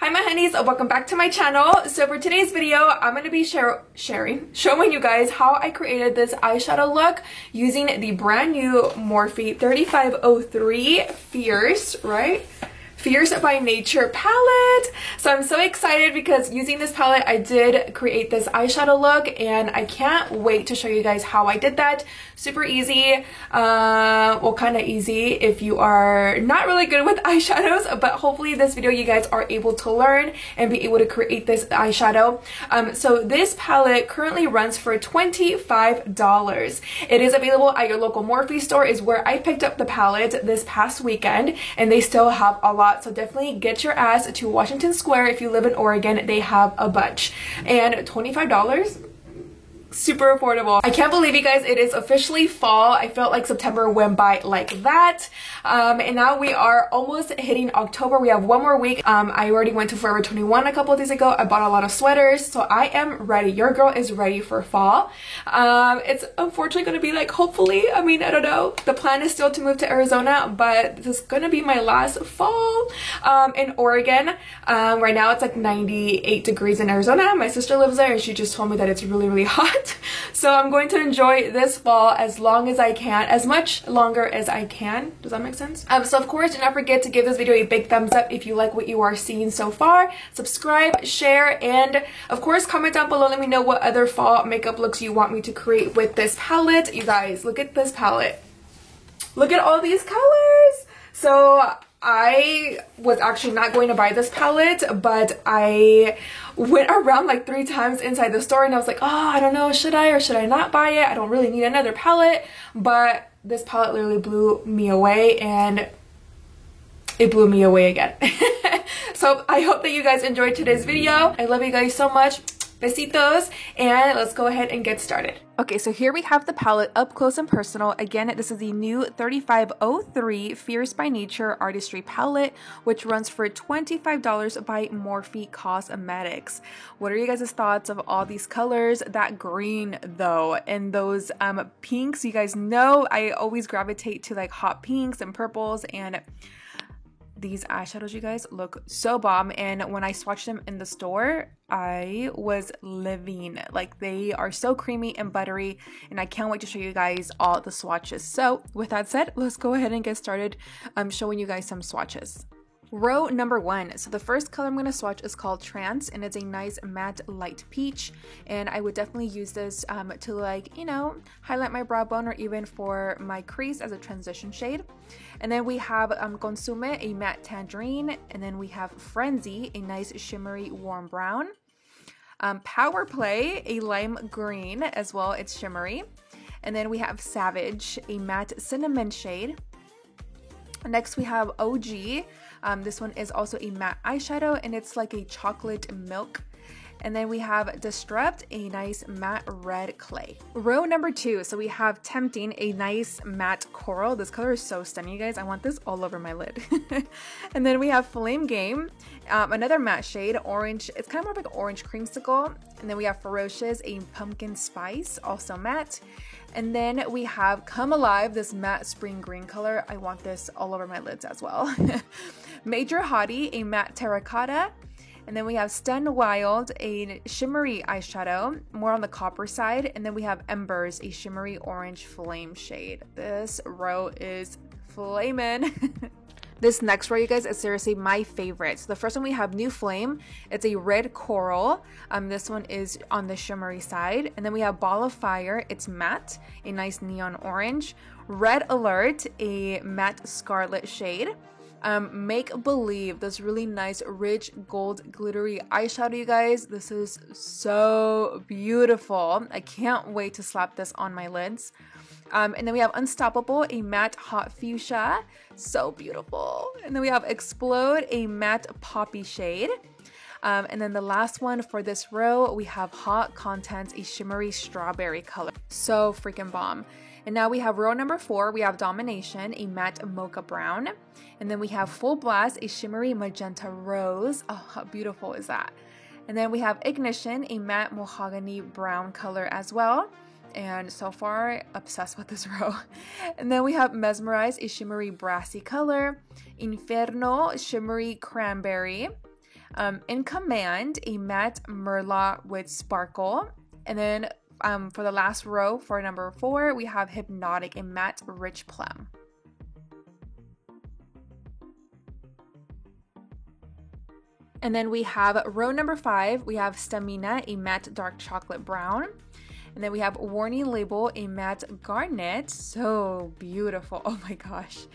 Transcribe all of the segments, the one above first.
Hi my honeys, welcome back to my channel. So for today's video, I'm going to be showing you guys how I created this eyeshadow look using the brand new Morphe 3503 Fierce, right? Fierce by Nature palette. So I'm so excited because using this palette I did create this eyeshadow look and I can't wait to show you guys how I did that. Super easy, well kind of easy if you are not really good with eyeshadows, but hopefully this video you guys are able to learn and be able to create this eyeshadow. So this palette currently runs for $25. It is available at your local Morphe store is where I picked up the palette this past weekend and they still have a lot. So definitely get your ass to Washington Square if you live in Oregon. They have a bunch. And $25? Super affordable. I can't believe you guys, it is officially fall. I felt like September went by like that. And now we are almost hitting October. We have one more week. I already went to Forever 21 a couple of days ago. I bought a lot of sweaters, so I am ready. Your girl is ready for fall. It's unfortunately going to be like, hopefully, I mean, I don't know. The plan is still to move to Arizona, but this is going to be my last fall in Oregon. Right now it's like 98 degrees in Arizona. My sister lives there and she just told me that it's really, really hot. So I'm going to enjoy this fall as long as I can, as much longer as I can. Does that make sense? So of course, do not forget to give this video a big thumbs up if you like what you are seeing so far. Subscribe, share, and of course comment down below. Let me know what other fall makeup looks you want me to create with this palette. You guys, look at this palette. Look at all these colors. So I was actually not going to buy this palette, but I went around like 3 times inside the store and I was like, oh, I don't know, should I or should I not buy it? I don't really need another palette, but this palette literally blew me away and it blew me away again. So I hope that you guys enjoyed today's video. I love you guys so much. Besitos, and let's go ahead and get started. Okay, so here we have the palette up close and personal. Again, this is the new 3503 Fierce by Nature Artistry palette, which runs for $25 by Morphe Cosmetics. What are you guys' thoughts of all these colors? That green though, and those pinks, you guys know I always gravitate to like hot pinks and purples, and these eyeshadows, you guys, look so bomb. And when I swatched them in the store, I was living. Like, they are so creamy and buttery, and I can't wait to show you guys all the swatches. So with that said, let's go ahead and get started showing you guys some swatches. Row number 1. So the first color I'm going to swatch is called Trance, and it's a nice matte light peach, and I would definitely use this to, like, you know, highlight my brow bone or even for my crease as a transition shade. And then we have Consume, a matte tangerine, and then we have Frenzy, a nice shimmery warm brown. Power Play, a lime green as well, it's shimmery. And then we have Savage, a matte cinnamon shade. Next we have OG. This one is also a matte eyeshadow and it's like a chocolate milk. And then we have Disrupt, a nice matte red clay. Row number 2, so we have Tempting, a nice matte coral. This color is so stunning, you guys. I want this all over my lid. And then we have Flame Game, another matte shade, orange. It's kind of more like orange creamsicle. And then we have Ferocious, a pumpkin spice, also matte. And then we have Come Alive, this matte spring green color. I want this all over my lids as well. Major Hottie, a matte terracotta. And then we have Stun Wild, a shimmery eyeshadow, more on the copper side. And then we have Embers, a shimmery orange flame shade. This row is flamin'. This next row, you guys, is seriously my favorite. So the first one we have New Flame. It's a red coral. This one is on the shimmery side. And then we have Ball of Fire. It's matte, a nice neon orange. Red Alert, a matte scarlet shade. Make Believe, this really nice rich gold glittery eyeshadow, you guys. This is so beautiful. I can't wait to slap this on my lids. And then we have Unstoppable, a matte hot fuchsia, so beautiful. And then we have Explode, a matte poppy shade. And then the last one for this row, we have Hot Contents, a shimmery strawberry color, so freaking bomb. And now we have row number 4, we have Domination, a matte mocha brown. And then we have Full Blast, a shimmery magenta rose. Oh, how beautiful is that? And then we have Ignition, a matte mahogany brown color as well. And so far, obsessed with this row. And then we have Mesmerize, a shimmery brassy color. Inferno, shimmery cranberry. In Command, a matte Merlot with sparkle. And then for the last row, for number 4, we have Hypnotic, a matte rich plum. And then we have row number 5, we have Stamina, a matte dark chocolate brown. And then we have Warning Label, a matte garnet. So beautiful. Oh my gosh.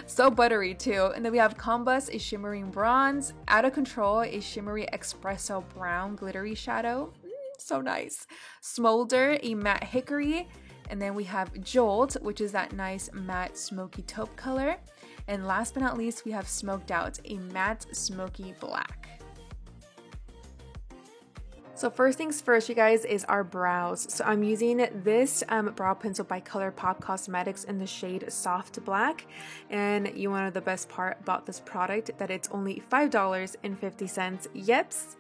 So buttery too. And then we have Combust, a shimmering bronze. Out of Control, a shimmery espresso brown glittery shadow. So nice. Smolder, a matte hickory. And then we have Jolt, which is that nice matte smoky taupe color. And last but not least, we have Smoked Out, a matte smoky black. So first things first, you guys, is our brows. So I'm using this brow pencil by ColourPop Cosmetics in the shade Soft Black. And you want to know the best part about this product, that it's only $5.50.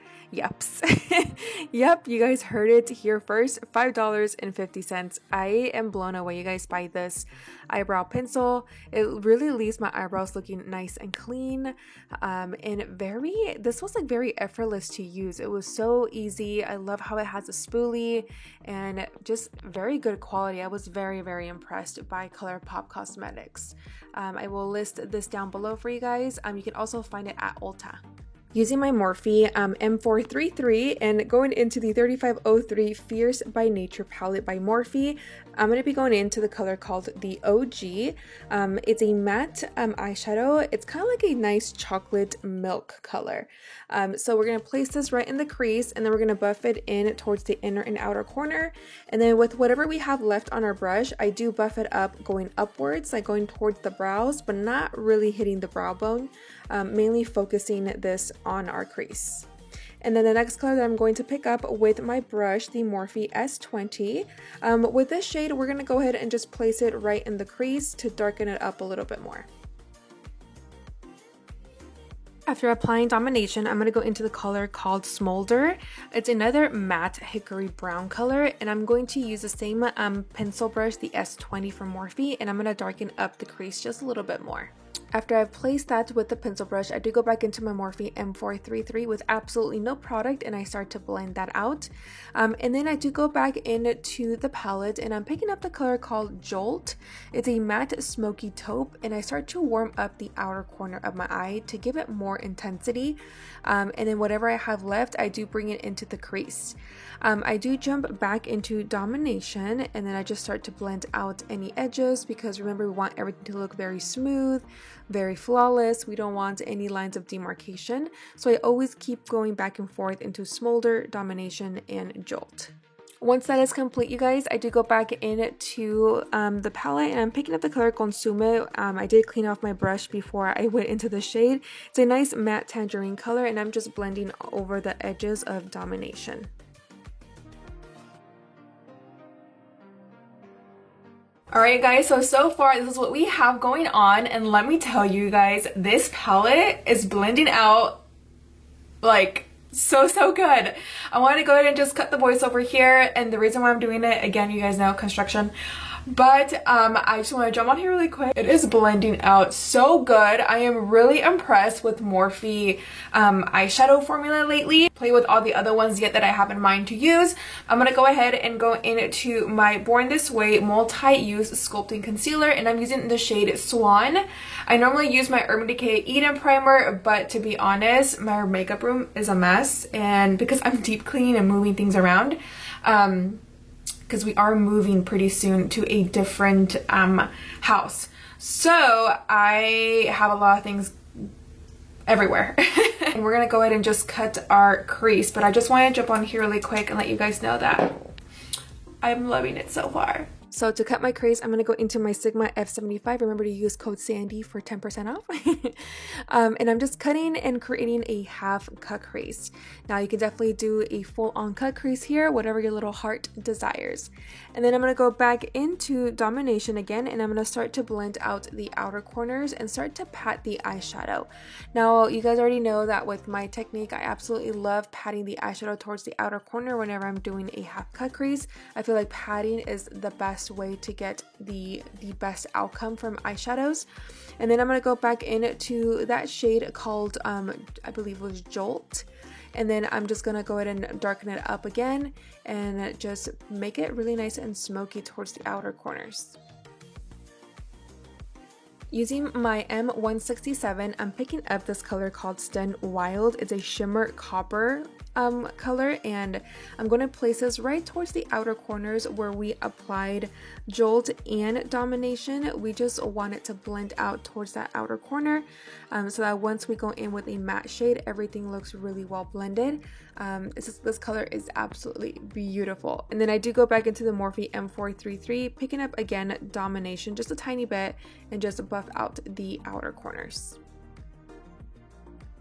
Yep, you guys heard it here first, $5.50. I am blown away, you guys, by this eyebrow pencil. It really leaves my eyebrows looking nice and clean, and this was like very effortless to use. It was so easy. I love how it has a spoolie and just very good quality. I was very, very impressed by ColourPop Cosmetics. I will list this down below for you guys. You can also find it at Ulta. Using my Morphe M433 and going into the 3503 Fierce by Nature palette by Morphe, I'm going to be going into the color called the OG. It's a matte eyeshadow. It's kind of like a nice chocolate milk color. So we're going to place this right in the crease, and then we're going to buff it in towards the inner and outer corner. And then with whatever we have left on our brush, I do buff it up going upwards, like going towards the brows, but not really hitting the brow bone, mainly focusing this on our crease. And then the next color that I'm going to pick up with my brush, the Morphe S20. With this shade, we're going to go ahead and just place it right in the crease to darken it up a little bit more. After applying Domination, I'm going to go into the color called Smolder. It's another matte hickory brown color, and I'm going to use the same pencil brush, the S20 from Morphe, and I'm going to darken up the crease just a little bit more. After I've placed that with the pencil brush, I do go back into my Morphe M433 with absolutely no product, and I start to blend that out. And then I do go back into the palette, and I'm picking up the color called Jolt. It's a matte smoky taupe, and I start to warm up the outer corner of my eye to give it more intensity. And then whatever I have left, I do bring it into the crease. I do jump back into Domination, and then I just start to blend out any edges, because remember, we want everything to look very smooth, very flawless. We don't want any lines of demarcation. So I always keep going back and forth into Smolder, Domination, and Jolt. Once that is complete, you guys, I do go back into the palette, and I'm picking up the color Consume. I did clean off my brush before I went into the shade. It's a nice matte tangerine color, and I'm just blending over the edges of Domination. Alright guys, so far this is what we have going on, and let me tell you guys, this palette is blending out like so good. I wanted to go ahead and just cut the voiceover here, and the reason why I'm doing it, again, you guys know, construction. But I just want to jump on here really quick. It is blending out so good. I am really impressed with Morphe eyeshadow formula lately. Play with all the other ones yet that I have in mind to use. I'm going to go ahead and go into my Born This Way multi-use sculpting concealer, and I'm using the shade Swan. I normally use my Urban Decay Eden primer, but to be honest, my makeup room is a mess, and because I'm deep cleaning and moving things around, because we are moving pretty soon to a different house. So I have a lot of things everywhere. And we're gonna go ahead and just cut our crease, but I just want to jump on here really quick and let you guys know that I'm loving it so far. So to cut my crease, I'm going to go into my Sigma F75. Remember to use code Sandy for 10% off. And I'm just cutting and creating a half cut crease. Now you can definitely do a full-on cut crease here, whatever your little heart desires. And then I'm going to go back into Domination again, and I'm going to start to blend out the outer corners and start to pat the eyeshadow. Now you guys already know that with my technique, I absolutely love patting the eyeshadow towards the outer corner whenever I'm doing a half cut crease. I feel like patting is the best best way to get the best outcome from eyeshadows. And then I'm going to go back into that shade called, I believe it was Jolt. And then I'm just going to go ahead and darken it up again and just make it really nice and smoky towards the outer corners. Using my M167, I'm picking up this color called Stun Wild. It's a shimmer copper color, and I'm going to place this right towards the outer corners where we applied Jolt and Domination. We just want it to blend out towards that outer corner so that once we go in with a matte shade, everything looks really well blended. This color is absolutely beautiful. And then I do go back into the Morphe M433, picking up again Domination just a tiny bit and just buff out the outer corners.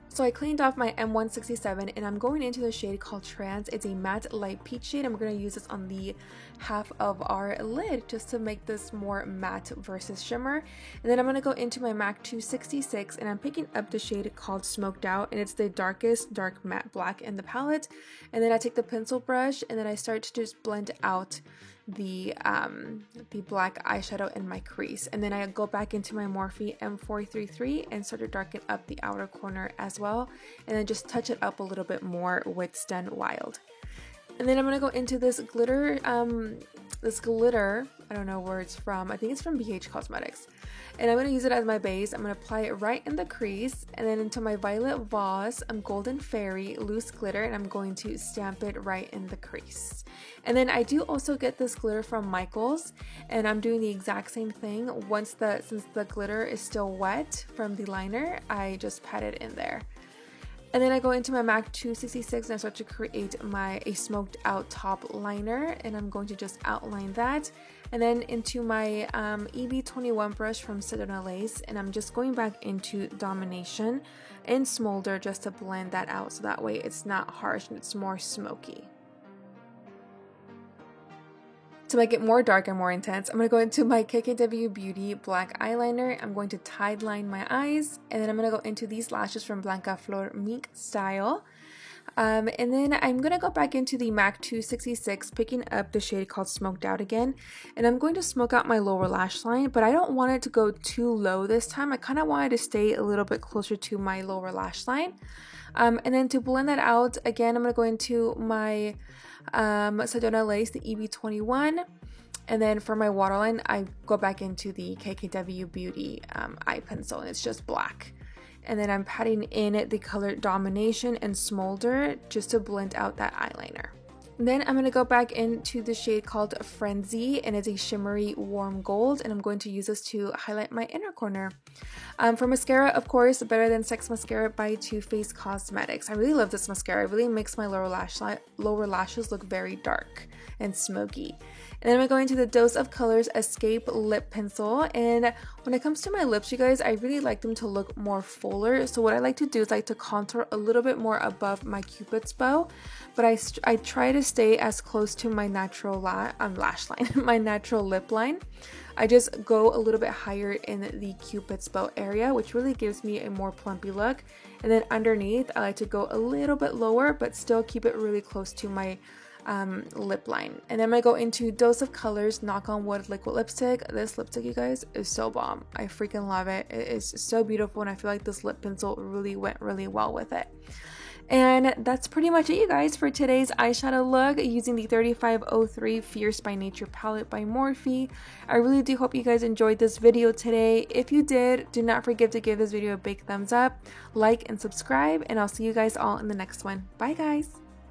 So I cleaned off my M167 and I'm going into the shade called Trance. It's a matte light peach shade. I'm going to use this on the half of our lid just to make this more matte versus shimmer. And then I'm going to go into my MAC 266 and I'm picking up the shade called Smoked Out, and it's the darkest dark matte black in the palette. And then I take the pencil brush and then I start to just blend out the black eyeshadow in my crease, and then I go back into my Morphe M433 and start to darken up the outer corner as well, and then just touch it up a little bit more with Stun Wild. And then I'm gonna go into this glitter, I don't know where it's from. I think it's from BH Cosmetics. And I'm going to use it as my base. I'm going to apply it right in the crease, and then into my Violet Voss Golden Fairy Loose Glitter, and I'm going to stamp it right in the crease. And then I do also get this glitter from Michaels, and I'm doing the exact same thing. Since the glitter is still wet from the liner, I just pat it in there. And then I go into my MAC 266 and I start to create a smoked out top liner, and I'm going to just outline that. And then into my EB21 brush from Sedona Lace, and I'm just going back into Domination and Smolder just to blend that out so that way it's not harsh and it's more smoky. To make it more dark and more intense, I'm going to go into my KKW Beauty black eyeliner. I'm going to Tide line my eyes, and then I'm going to go into these lashes from Blanca Flor Mink Style. And then I'm going to go back into the MAC 266, picking up the shade called Smoked Out again. And I'm going to smoke out my lower lash line, but I don't want it to go too low this time. I kind of wanted to stay a little bit closer to my lower lash line. And then to blend that out, again, I'm going to go into my Sedona Lace, the EB21. And then for my waterline, I go back into the KKW Beauty eye pencil, and it's just black. And then I'm patting in the color Domination and Smolder just to blend out that eyeliner. Then I'm going to go back into the shade called Frenzy, and it's a shimmery warm gold, and I'm going to use this to highlight my inner corner. For mascara, of course, Better Than Sex Mascara by Too Faced Cosmetics. I really love this mascara. It really makes my lower lashes look very dark and smoky. And then I'm going to the Dose of Colors Escape Lip Pencil, and when it comes to my lips, you guys, I really like them to look more fuller. So what I like to do is I like to contour a little bit more above my Cupid's bow, but I try to stay as close to my natural lash line, my natural lip line. I just go a little bit higher in the Cupid's bow area, which really gives me a more plumpy look. And then underneath, I like to go a little bit lower, but still keep it really close to my lip line. And then I'm gonna go into Dose of Colors Knock on Wood liquid lipstick. This lipstick, you guys, is so bomb. I freaking love it. It is so beautiful, and I feel like this lip pencil really went really well with it. And that's pretty much it, you guys, for today's eyeshadow look using the 3503 Fierce by Nature palette by Morphe. I really do hope you guys enjoyed this video today. If you did, do not forget to give this video a big thumbs up, like, and subscribe, and I'll see you guys all in the next one. Bye, guys!